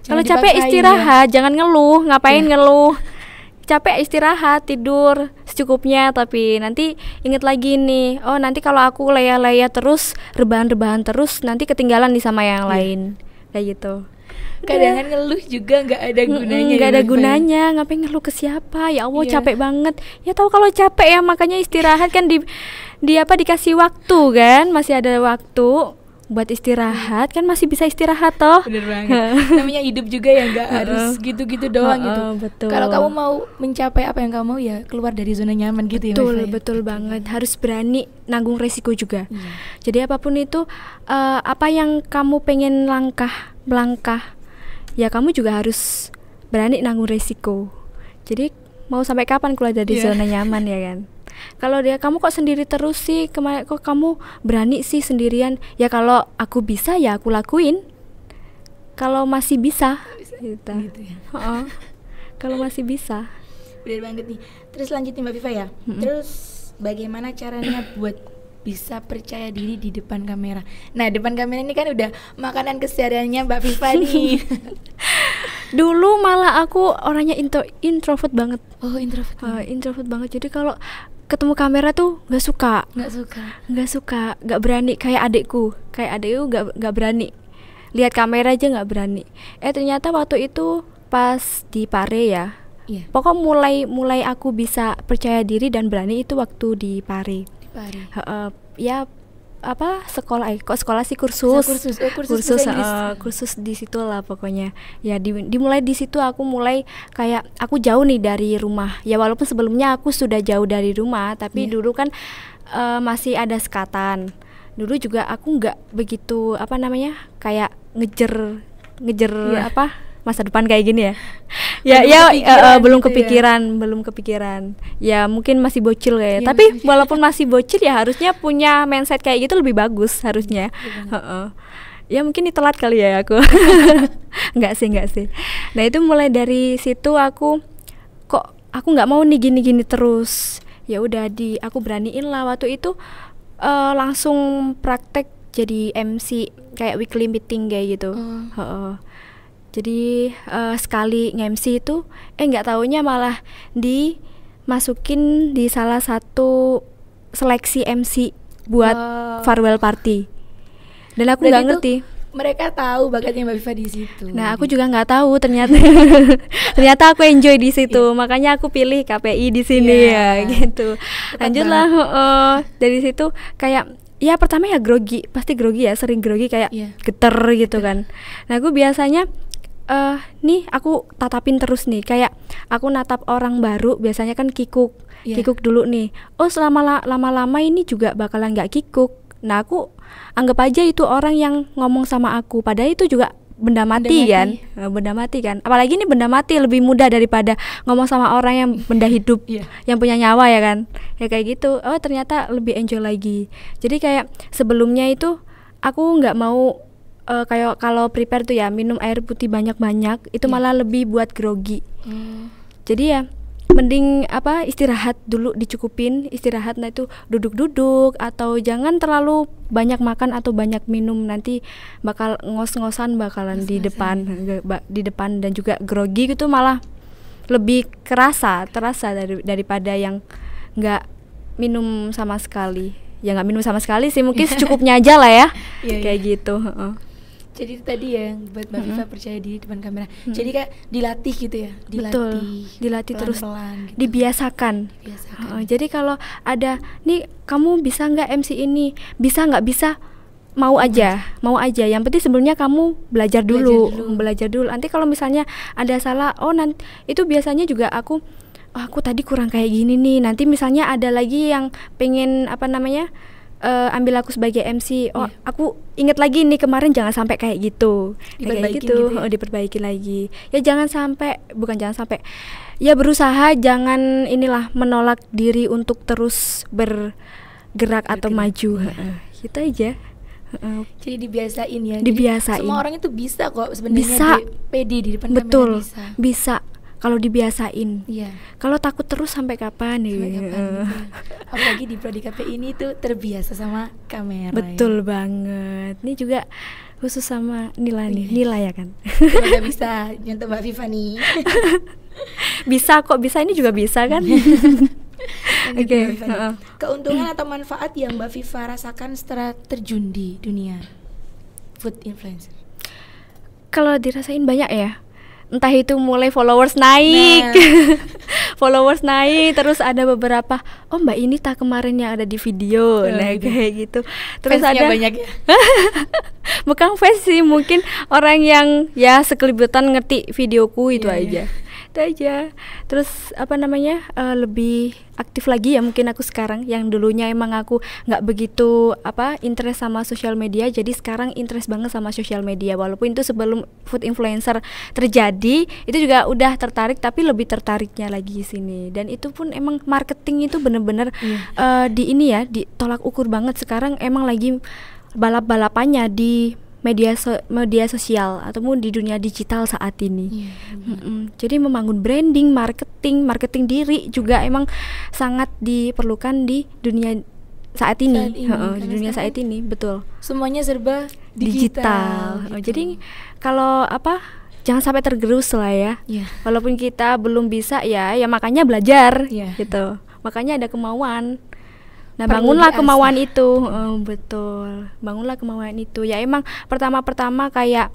Kalau capek istirahat, jangan ngeluh. Ngapain ngeluh? Capek istirahat, tidur secukupnya. Tapi nanti inget lagi nih, oh nanti kalau aku laya-laya terus, rebahan-rebahan terus, nanti ketinggalan nih sama yang lain. Kayak gitu. Kadang ngeluh juga nggak ada gunanya. Nggak ada gunanya. Ngapain ngeluh ke siapa? Ya Allah capek banget. Ya tahu kalau capek ya, makanya istirahat kan dikasih waktu kan, masih ada waktu buat istirahat kan, masih bisa istirahat toh. Bener banget. Namanya hidup juga ya, nggak harus gitu-gitu doang gitu. Betul. Kalau kamu mau mencapai apa yang kamu mau ya keluar dari zona nyaman gitu. Betul banget. Harus berani nanggung resiko juga. Jadi apapun itu, apa yang kamu pengen melangkah, ya kamu juga harus berani nanggung resiko. Jadi mau sampai kapan keluar dari zona nyaman ya kan? Kalau kamu kok sendiri terus sih, kok kamu berani sih sendirian? Ya kalau aku bisa ya aku lakuin. Kalau masih bisa gitu ya. Kalau masih bisa. Bener banget nih. Terus lanjutin Mbak Viva ya. Terus bagaimana caranya buat bisa percaya diri di depan kamera? Nah, depan kamera ini kan udah makanan kesehariannya Mbak Viva nih. Dulu malah aku orangnya introvert banget. Oh, introvert banget. Jadi kalau ketemu kamera tuh nggak suka, nggak berani. Kayak adikku nggak berani. Lihat kamera aja nggak berani. Ternyata waktu itu pas di Pare ya. Pokok mulai aku bisa percaya diri dan berani itu waktu di Pare. Ya apa sekolah sih kursus di situ lah pokoknya. Ya dimulai di situ aku mulai kayak aku jauh nih dari rumah. Ya walaupun sebelumnya aku sudah jauh dari rumah, tapi dulu kan masih ada sekatan. Dulu juga aku nggak begitu kayak ngejer masa depan kayak gini ya. Belum kepikiran. Ya mungkin masih bocil kayak. Tapi walaupun masih bocil ya harusnya punya mindset kayak gitu lebih bagus harusnya. Ya mungkin telat kali ya aku. Enggak sih. Nah, itu mulai dari situ aku nggak mau nih gini terus. Ya udah aku beraniin lah waktu itu, langsung praktek jadi MC kayak weekly meeting kayak gitu. Jadi sekali nge-MC itu nggak taunya malah dimasukin di salah satu seleksi MC buat farewell party. Dan aku nggak ngerti. Mereka tahu bakatnya Mbak Viva di situ. Nah, aku juga nggak tahu ternyata. Ternyata aku enjoy di situ. Makanya aku pilih KPI di sini gitu. Lanjutlah dari situ kayak ya pertama ya pasti grogi ya, sering grogi kayak geter gitu kan. Nah, aku biasanya nih aku tatapin terus nih, kayak aku natap orang baru biasanya kan kikuk dulu nih. Oh lama-lama ini juga bakalan nggak kikuk. Nah, aku anggap aja itu orang yang ngomong sama aku, padahal itu juga benda mati kan. Apalagi ini benda mati lebih mudah daripada ngomong sama orang yang benda hidup yang punya nyawa ya kan. Ya kayak gitu. Oh ternyata lebih enjoy lagi. Jadi kayak sebelumnya itu aku nggak mau kayak kalau prepare tuh ya minum air putih banyak-banyak itu malah lebih buat grogi. Jadi ya mending istirahat dulu, dicukupin istirahat. Nah itu duduk-duduk atau jangan terlalu banyak makan atau banyak minum, nanti bakal ngos-ngosan bakalan di depan dan juga grogi gitu, malah lebih terasa daripada yang nggak minum sama sekali. Ya nggak minum sama sekali sih, mungkin secukupnya aja lah ya. Kayak gitu. Jadi itu tadi ya buat Mbak Viva percaya diri depan kamera. Jadi kayak dilatih gitu ya. Dilatih terus, gitu. Dibiasakan. Jadi kalau ada nih kamu bisa nggak MC ini, bisa nggak bisa, mau aja. Yang penting sebelumnya kamu belajar dulu. Nanti kalau misalnya ada salah, nanti itu biasanya juga aku tadi kurang kayak gini nih. Nanti misalnya ada lagi yang pengen ambil aku sebagai MC, aku inget lagi nih kemarin jangan sampai kayak gitu, diperbaiki lagi. Ya bukan jangan sampai, ya berusaha jangan menolak diri untuk terus gerak atau bergerak. maju. Gitu aja. Jadi dibiasain ya. Jadi Dibiasain. semua orang itu bisa kok sebenarnya. Bisa. Pede di depan Betul. kamera Bisa. Kalau dibiasain. Iya. Kalau takut terus sampai kapan nih? Sampai kapan gitu. Apalagi di Prodi KP ini tuh terbiasa sama kamera. Betul banget. Ini juga khusus sama Nila nih. Nila ya kan? Semoga bisa nyontoh Mbak Viva nih. Bisa kok, bisa, ini juga bisa kan? Lanjut, Oke, Mbak Viva nih. Keuntungan atau manfaat yang Mbak Viva rasakan setelah terjun di dunia food influencer. Kalau dirasain banyak ya. Entah itu mulai followers naik. Nah. Followers naik, terus ada beberapa, oh Mbak ini tak kemarin yang ada di video. Nah, gitu. kayak gitu. Terus Fansnya ada banyak ya. bukan fans sih, mungkin orang yang ya sekelibutan ngerti videoku itu Iya, aja. Itu aja. Terus apa namanya, lebih aktif lagi ya mungkin aku sekarang. Yang dulunya emang aku nggak begitu interest sama sosial media, jadi sekarang interest banget sama sosial media. Walaupun itu sebelum food influencer terjadi itu juga udah tertarik, tapi lebih tertariknya lagi di sini. Dan itu pun emang marketing itu bener-bener di ini ya, ditolak ukur banget. Sekarang emang lagi balap-balapannya di media sosial ataupun di dunia digital saat ini. Jadi membangun branding, marketing diri juga emang sangat diperlukan di dunia saat ini. Di dunia saat ini, betul. Semuanya serba digital. Gitu. Jadi kalau jangan sampai tergerus lah ya. Walaupun kita belum bisa ya makanya belajar gitu. Makanya ada kemauan. Nah, bangunlah kemauan itu. Betul. Bangunlah kemauan itu. Ya emang pertama-pertama kayak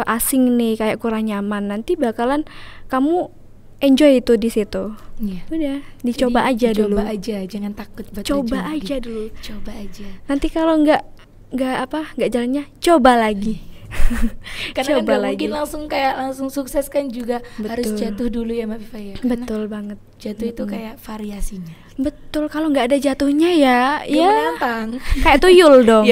asing nih, kayak kurang nyaman. Nanti bakalan kamu enjoy itu di situ. Udah, dicoba aja dulu. Coba aja, jangan takut buat coba aja dulu. Coba aja. Nanti kalau nggak jalannya, coba lagi. Karena kan mungkin langsung sukses kan juga. Betul. Harus jatuh dulu ya Mbak Viva ya. Betul banget. Jatuh itu kayak variasinya. Betul, kalau nggak ada jatuhnya ya menantang. Kayak tuyul dong.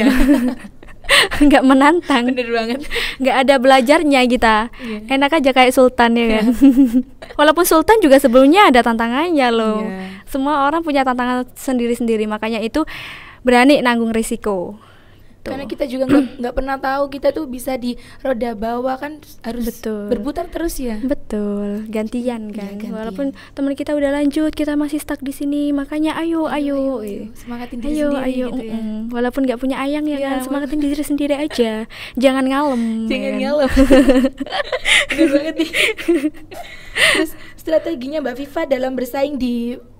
Nggak menantang. Bener banget. Nggak ada belajarnya kita. Enak aja kayak sultan ya kan. Walaupun sultan juga sebelumnya ada tantangannya loh. Semua orang punya tantangan sendiri-sendiri, makanya itu berani nanggung risiko. Karena kita juga nggak pernah tahu kita tuh bisa di roda bawah kan, harus berputar terus ya. Betul, gantian kan. Walaupun teman kita udah lanjut, kita masih stuck di sini, makanya ayo. Semangatin diri sendiri gitu ya. Walaupun nggak punya ayang ya kan, semangatin diri sendiri aja. Jangan ngalem. Ngalem. Bener banget nih. Terus strateginya Mbak Viva dalam bersaing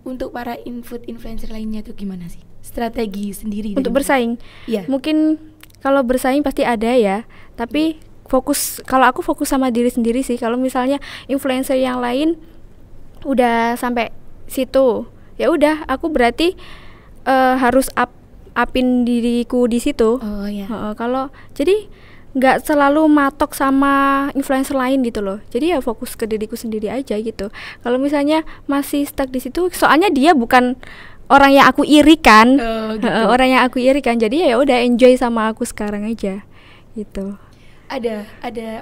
untuk para food influencer lainnya tuh gimana sih? Strategi sendiri untuk bersaing. Mungkin kalau bersaing pasti ada ya, tapi kalau aku fokus sama diri sendiri sih. Kalau misalnya influencer yang lain udah sampai situ, ya udah aku berarti harus upin diriku di situ. Kalau jadi nggak selalu matok sama influencer lain gitu loh. Jadi ya fokus ke diriku sendiri aja gitu. Kalau misalnya masih stuck di situ, soalnya dia bukan orang yang aku irikan. Orang yang aku irikan. Jadi ya udah enjoy sama aku sekarang aja gitu. Ada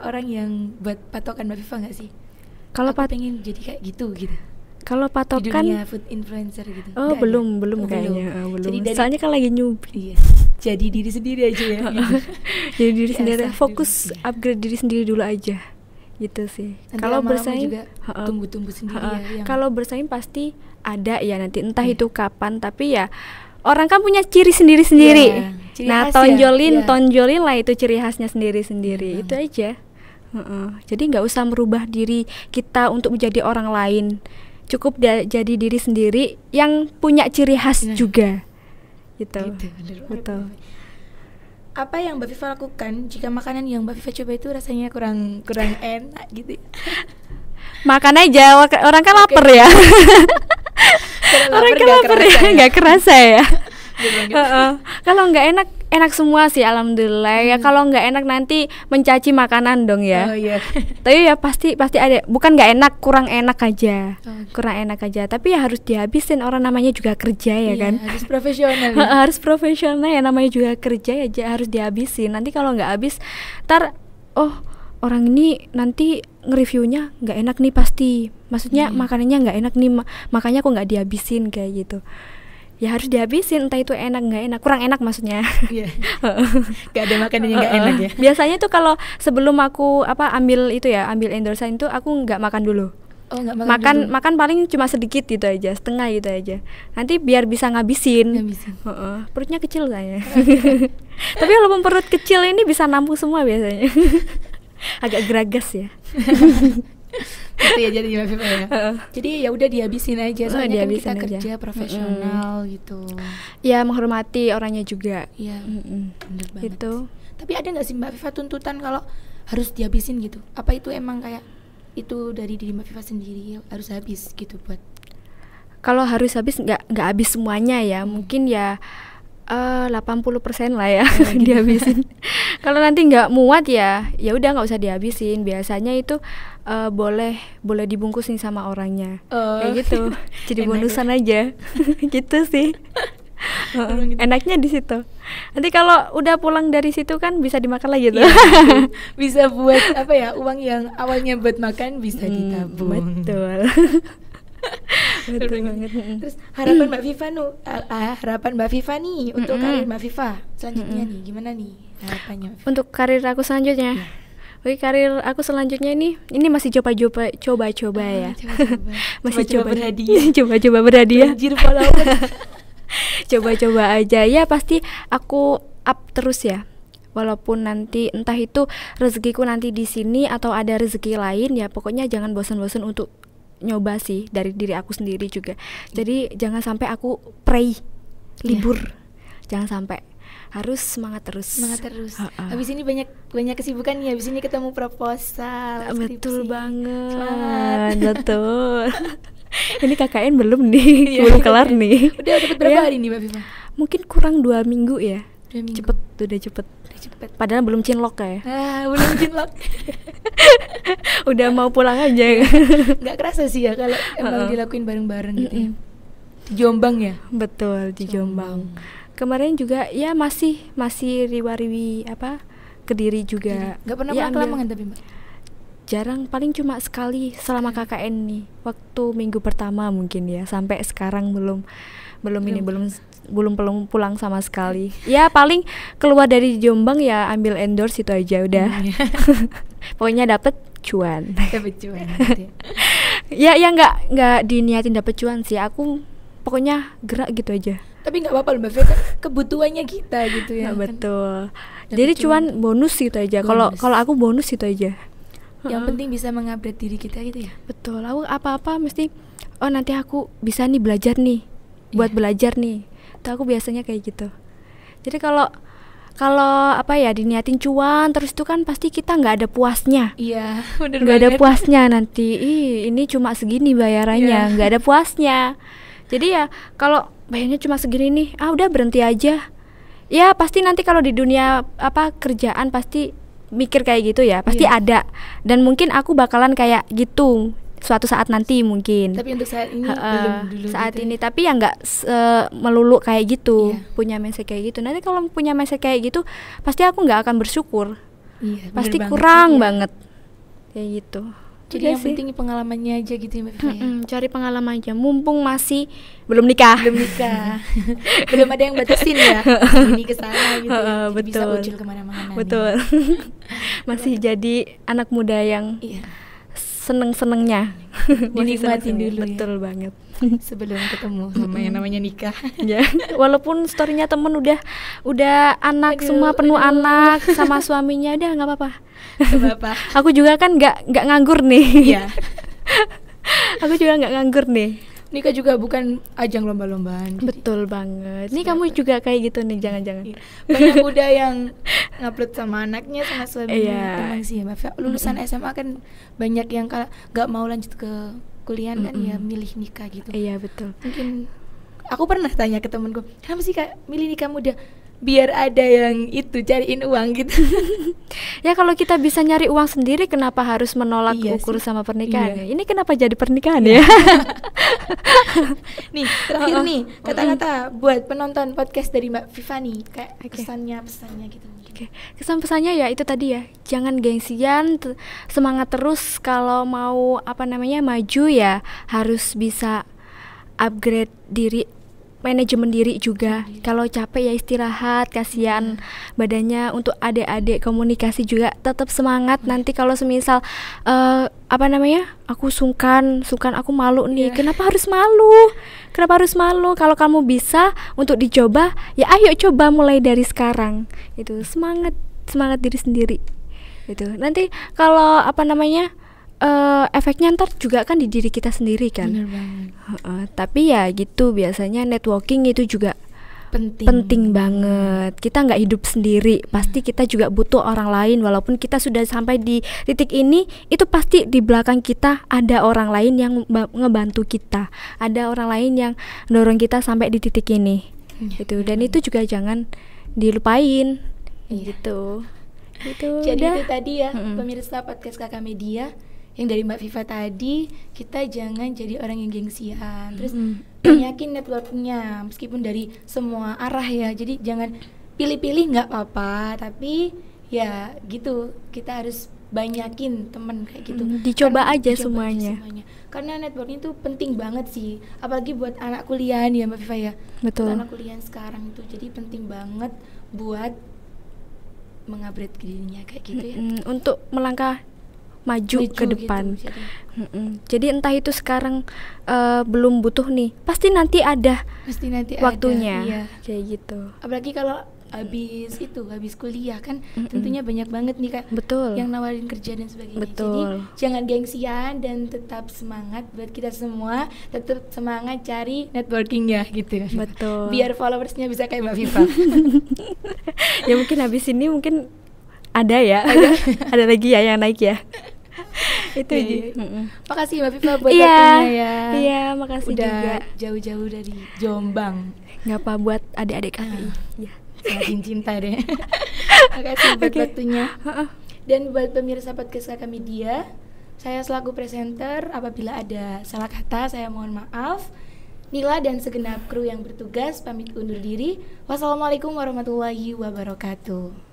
orang yang buat patokan Mbak Viva nggak sih? Kalau pengen jadi kayak gitu. Kalau patokan di dunia food influencer gitu. Belum kayaknya. Belum. Soalnya kan lagi newbie. Jadi diri sendiri aja ya. Jadi diri sendiri. Fokus upgrade diri sendiri dulu aja. Gitu sih. Kalau bersaing juga tumbuh sendiri ya. Kalau bersaing pasti ada ya nanti, entah itu kapan, tapi ya orang kan punya ciri sendiri-sendiri. Nah, tonjolin lah itu ciri khasnya sendiri-sendiri. Itu aja. Jadi nggak usah merubah diri kita untuk menjadi orang lain. Cukup jadi diri sendiri yang punya ciri khas juga. Gitu. Betul. Apa yang Mbak Viva lakukan jika makanan yang Mbak Viva coba itu rasanya kurang enak gitu? Makan aja, orang kan lapar ya. Orang kan lapar ya, nggak kerasa ya. Kalau nggak enak semua sih, alhamdulillah. Ya kalau nggak enak nanti mencaci makanan dong ya. Tapi ya pasti ada. Bukan nggak enak, kurang enak aja. Tapi ya harus dihabisin, orang namanya juga kerja ya kan. Harus profesional. Harus profesional ya, namanya juga kerja ya, harus dihabisin. Nanti kalau nggak habis, orang ini nanti nge-reviewnya nggak enak nih pasti. Maksudnya makanannya nggak enak nih, makanya kok nggak dihabisin kayak gitu. ya harus dihabisin, entah itu enak nggak enak, kurang enak maksudnya. Iya. Gak ada makanan yang gak enak ya. Biasanya tuh kalau sebelum aku ambil endorsan itu aku nggak makan dulu. Oh, nggak makan dulu. Makan paling cuma sedikit gitu aja, setengah gitu aja. Nanti biar bisa ngabisin. Perutnya kecil saya. Tapi walaupun perut kecil ini bisa nampung semua biasanya. Agak geragas ya. Gitu ya jadi Mbak Viva ya. Jadi ya udah dihabisin aja, soalnya kan kita aja. kerja profesional gitu. Ya menghormati orangnya juga. Iya. Bener banget. Gitu. Tapi ada nggak sih Mbak Viva tuntutan kalau harus dihabisin gitu? Apa itu emang kayak itu dari diri Mbak Viva sendiri harus habis gitu buat? Kalau harus habis nggak habis semuanya ya, mungkin ya 80% lah ya dihabisin. Kalau nanti nggak muat ya udah nggak usah dihabisin. Biasanya itu boleh dibungkus nih sama orangnya, kayak gitu. Jadi bonusan aja, gitu sih. Enaknya di situ. Nanti kalau udah pulang dari situ kan bisa dimakan lagi tuh. Bisa buat apa ya, uang yang awalnya buat makan bisa ditabung. Betul. Betul banget. Terus harapan Mbak Viva nih untuk karir Mbak Viva selanjutnya nih gimana nih harapannya? Untuk karir aku selanjutnya, Oke, karir aku selanjutnya ini masih coba-coba ya. Masih coba berhadiah. Coba-coba berhadiah. Anjir follower. Coba-coba aja ya, pasti aku up terus ya. Walaupun nanti entah itu rezekiku nanti di sini atau ada rezeki lain ya, pokoknya jangan bosan-bosan untuk nyoba sih dari diri aku sendiri juga. Jadi jangan sampai aku libur. Jangan sampai, harus semangat terus. Habis ini banyak kesibukan nih. Habis ini ketemu proposal. Betul skripsi. Banget. Semangat. Betul. Ini KKN belum nih, belum kelar nih. Udah dapat berapa hari nih Mbak Viva? Mungkin kurang 2 minggu ya. 2 minggu. Udah cepet. Padahal belum cinlok ya. Belum cinlok. Udah mau pulang aja. Nggak kerasa sih ya kalau emang dilakuin bareng-bareng gitu ya. Di Jombang ya? Betul, di Jombang. Kemarin juga ya masih riwa-riwi Kediri juga. Nggak pernah pulang ke Lamongan tapi Mbak? Jarang, paling cuma sekali selama KKN nih. Waktu minggu pertama mungkin ya. Sampai sekarang belum pulang sama sekali. Ya paling keluar dari Jombang ya ambil endorse itu aja udah. Pokoknya dapet cuan. Ya nggak diniatin dapet cuan sih. Aku pokoknya gerak gitu aja. Tapi nggak apa-apa Mbak Vika, kebutuhannya kita gitu ya. Betul. Jadi cuan bonus gitu aja. Kalau aku bonus itu aja. Yang penting bisa mengupgrade diri kita gitu ya. Betul. Aku apa-apa mesti nanti aku bisa nih belajar nih. Buat belajar nih. Itu aku biasanya kayak gitu. Jadi kalau diniatin cuan terus itu kan pasti kita nggak ada puasnya. Iya, bener banget. Nggak ada puasnya nanti. Ini cuma segini bayarannya, nggak ada puasnya. Jadi ya kalau bayarnya cuma segini nih, udah berhenti aja. Ya pasti nanti kalau di dunia kerjaan pasti mikir kayak gitu ya, pasti ada. Dan mungkin aku bakalan kayak gitu suatu saat nanti mungkin. Tapi untuk saat ini belum dulu. Saat gitu ini tapi ya nggak melulu kayak gitu. Punya mindset kayak gitu. Nanti kalau punya mindset kayak gitu, pasti aku nggak akan bersyukur. Pasti kurang banget. Kayak gitu. Jadi yang penting pengalamannya aja gitu ya Mbak Viva ya. Cari pengalaman aja. Mumpung masih belum nikah. Belum ada yang batasin ya. Ini kesana gitu. Betul. Bisa muncul kemana-mana. Betul. Masih jadi anak muda yang seneng-senengnya dinikmatin dulu. Betul banget. Sebelum ketemu sama yang namanya nikah. Ya, walaupun storynya temen udah anak semua penuh anak sama suaminya, udah nggak apa-apa. Aku juga kan nggak nganggur nih. Iya. Aku juga nggak nganggur nih. Nikah juga bukan ajang lomba-lombaan. Betul banget. Nih kamu juga kayak gitu nih, jangan-jangan. Banyak muda yang ngupload sama anaknya sama suaminya. Emang sih ya Mbak, lulusan SMA kan banyak yang kalau nggak mau lanjut ke kuliah kan ya milih nikah gitu. Iya betul. Mungkin aku pernah tanya ke temenku, kenapa sih Kak milih nikah muda? Biar ada yang itu cariin uang gitu. Ya kalau kita bisa nyari uang sendiri, kenapa harus menolak ukur sama pernikahan? Ini kenapa jadi pernikahan ya? Nih terakhir nih kata-kata buat penonton podcast dari Mbak Viva nih, kayak pesannya gitu. Kesan pesannya ya itu tadi ya, jangan gengsian, semangat terus. Kalau mau maju ya harus bisa upgrade diri manajemen diri juga. Kalau capek ya istirahat, kasihan badannya. Untuk adik-adik komunikasi juga tetap semangat. Nanti kalau semisal aku sungkan aku malu nih. Kenapa harus malu? Kalau kamu bisa untuk dicoba, ya ayo coba mulai dari sekarang. Itu semangat diri sendiri. Itu. Nanti kalau efeknya ntar juga kan di diri kita sendiri kan. Bener banget. Tapi ya gitu, biasanya networking itu juga penting banget. Kita nggak hidup sendiri, pasti kita juga butuh orang lain. Walaupun kita sudah sampai di titik ini, itu pasti di belakang kita ada orang lain yang ngebantu kita, ada orang lain yang dorong kita sampai di titik ini. Gitu. Dan itu juga jangan dilupain. Gitu. Jadi itu tadi ya pemirsa podcast Kakak Media, yang dari Mbak Viva tadi, kita jangan jadi orang yang gengsian. Terus banyakin networknya, meskipun dari semua arah ya. Jadi jangan pilih-pilih, nggak apa-apa, tapi ya gitu, kita harus banyakin temen kayak gitu. Dicoba aja semuanya. Karena networking itu penting banget sih, apalagi buat anak kuliah ya Mbak Viva ya. Betul. Anak kuliah sekarang itu jadi penting banget buat mengupgrade dirinya kayak gitu ya. Untuk melangkah maju ke depan gitu, jadi entah itu sekarang belum butuh nih, pasti nanti ada waktunya iya. Kayak gitu. Apalagi kalau habis kuliah kan tentunya banyak banget nih Kak. Betul. Yang nawarin kerja dan sebagainya. Betul. Jadi jangan gengsian dan tetap semangat buat kita semua, tetap semangat cari networkingnya gitu. Betul. Biar followersnya bisa kayak Mbak Viva. Ya mungkin habis ini ada ya. Ada lagi ya yang naik ya. Itu aja. Makasih Mbak Viva buat waktunya ya. Iya, makasih udah juga. Jauh-jauh dari Jombang. Ngapa buat adik-adik KPI. Iya. Semakin cinta deh. Makasih buat waktunya. Dan buat pemirsa podcast Kakak Media, saya selaku presenter, apabila ada salah kata saya mohon maaf. Nila dan segenap kru yang bertugas pamit undur diri. Wassalamualaikum warahmatullahi wabarakatuh.